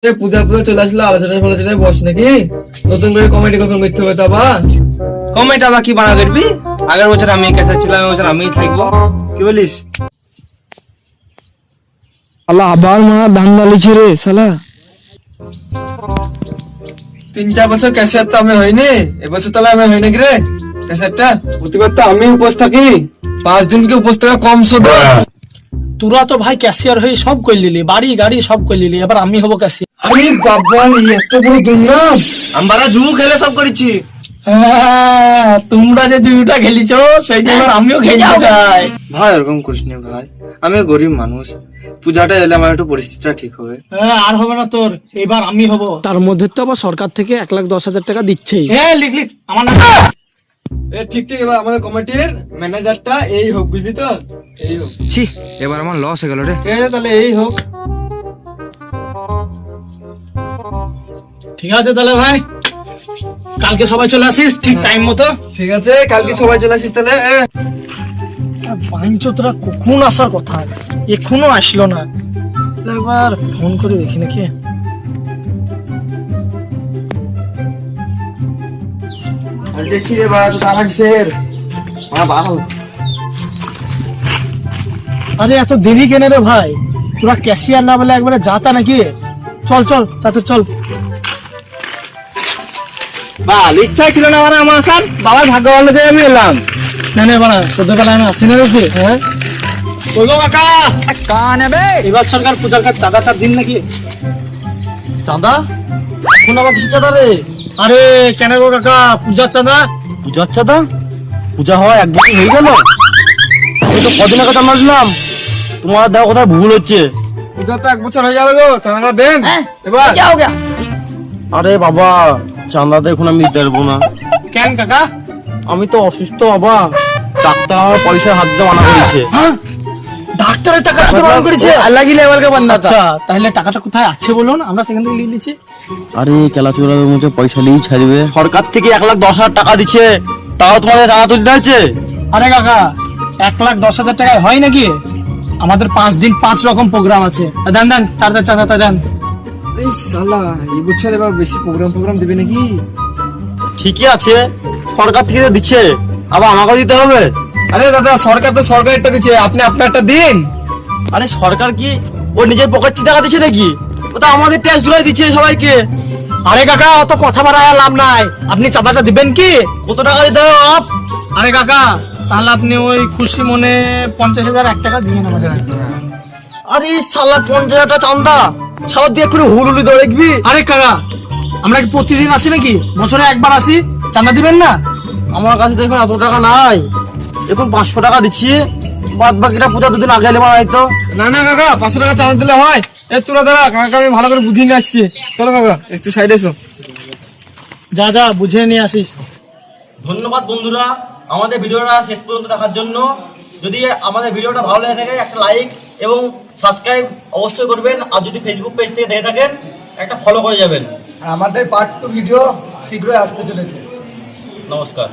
পূজা পূজা চলে আসলো, আলোচনায় বস নাকি নতুন করে কমেডি কখন করতে হবে? তা বা কমেন্ট আবার কি বানা করবি? আগের বছর আমি কেসা ছিলাম, বছর আমি থাকবো, কি বলিস? শালা আবার মারা ধান্দা লিছি রে শালা। 3-4 বছর ক্যাসেট তো আমি হয়নি, এবছর তাহলে আমি হয় নাকি রে ক্যাসেটটা? প্রতিবার তো আমি উপোস থাকি, 5 দিনকে উপোস থাকা কম শোধ। তোরা তো ভাই ক্যাশিয়ার হয়ে সব করে নিলি, বাড়ি গাড়ি সব করে নিলি, এবার আমি হবো ক্যাশিয়ার। আরে বাবা, এত বড় দুর্নাম! আমরা জু খেলে সব করেছি। তোমরা যে জুটা খেলিছো সেই এবার আমিও খেলতে চাই। ভাই এরকম করিস না ভাই, আমি গরিব মানুষ, পূজাটা এলে আমার একটু পরিস্থিতিটা ঠিক হবে। আর হবে না তোর, এবার আমি হবো। তার মধ্যে তো আবার সরকার থেকে 1,10,000 টাকা দিচ্ছেই। লিখ লিখ আমার নাম। ঠিক ঠিক, এবার আমাদের কমিটির ম্যানেজারটা এই হোক, বুঝলি তো? এই হোক। ছি, এবার আমার লস হয়ে গেল রে। ঠিক আছে তাহলে এই হোক। ঠিক আছে তাহলে ভাই, কালকে সবাই চলে আসিস ঠিক টাইম মতো। ঠিক আছে, কালকে সবাই চলে আসিস তাহলে। তোরা কখন আসার কথা, এখনো আসলো না। এবার ফোন করে দেখি নাকি। দেখছি রে বা তারা কিসের বাড়াও। আরে এত দেরি কেন রে ভাই? তোরা ক্যাশিয়ার না বলে একবারে যাতা নাকি? চল চল তাতে চল। বাল ইচ্ছাই ছিল না আমার আসার, বাবার ভাগ্য ভালো যে আমি এলাম। না না বাড়া, তোদের বেলা আমি আসি না রে। হ্যাঁ বলবো কাকা কান হবে। এবার সরকার পূজার কাজ চাঁদা দিন নাকি? চাঁদা? এখন আবার কিছু চাঁদা রে? আরে কেন গো কাকা, পূজার চাঁদা? পূজার চাঁদা? পূজা হওয়া 1 বছর হয়ে গেল, আমি তো কদিন আগে চাঁদা দিলাম। তোমার দেখো কোথায় ভুল হচ্ছে। পূজা তো 1 বছর হয়ে গেল গো, চাঁদা দেন এবার। আরে বাবা, চাঁদা তো এখন আমি দিতে পারবো না। কেন কাকা? আমি তো অসুস্থ বাবা, ডাক্তার আমার পয়সা হাত দিয়ে মানা করেছে। ডাক্তারের টাকা দিতে বারণ করেছে? আল্লাহ কি লেভেল কে বান্দা। আচ্ছা তাহলে টাকাটা কোথায় আছে বলুন, আমরা সেখান থেকে নিয়ে নিচ্ছি। আরে কেলাচুরা মুঝে পয়সা নিয়েই ছাড়বে। সরকার থেকে 1,10,000 টাকা দিচ্ছে, তাও তোমাদের চাঁদা তুলতে হচ্ছে। আরে কাকা, 1,10,000 টাকায় হয় নাকি? আমাদের 5 দিন 5 রকম প্রোগ্রাম আছে। দেন দেন তাড়াতাড়ি চাঁদাটা দেন। এই শালা, এই বছর এবার বেশি প্রোগ্রাম দিবে নাকি? ঠিকই আছে, সরকার থেকে দিচ্ছে, আবার আমাকে দিতে হবে। আরে দাদা, সরকার তো সরকারেরটা দিচ্ছে, আপনি আপনারটা দিন। আরে সরকার কি ওর নিজের পকেট থেকে টাকা দিচ্ছে নাকি? ও তো আমাদের ট্যাক্স গুলাই দিচ্ছে সবাইকে। আরে কাকা, অত কথা বাড়ায় লাভ নাই, আপনি চাঁদাটা দিবেন কি? কত টাকা দিতে হবে আপ? আরে কাকা, তাহলে আপনি ওই খুশি মনে 50,001 টাকা দিবেন আমাদের। আরে সালা 50,000 টাকা চাঁদা সব দিয়ে করে হুলুলি ধরে দেখবি। আরে কাকা, আমরা কি প্রতিদিন আসি নাকি? বছরে একবার আসি, চাঁদা দিবেন না? আমার কাছে তো এখন এত টাকা নাই, এখন 500 টাকা দিচ্ছি, বাদ বাকিটা পূজা 2 দিন আগে এলে মারা হয়তো। না না কাকা, 500 টাকা চাঁদা দিলে হয়? তোরা দাদা, কাকা আমি ভালো করে বুঝিয়ে নিয়ে আসছি। চলো কাকা, একটু সাইডে এসো। যা যা বুঝে নিয়ে আসিস। ধন্যবাদ বন্ধুরা আমাদের ভিডিওটা শেষ পর্যন্ত দেখার জন্য। যদি আমাদের ভিডিওটা ভালো লেগে থাকে একটা লাইক এবং সাবস্ক্রাইব অবশ্যই করবেন, আর যদি ফেসবুক পেজ থেকে দেখে থাকেন একটা ফলো করে যাবেন। আমাদের পার্ট 2 ভিডিও শীঘ্রই আসতে চলেছে। নমস্কার।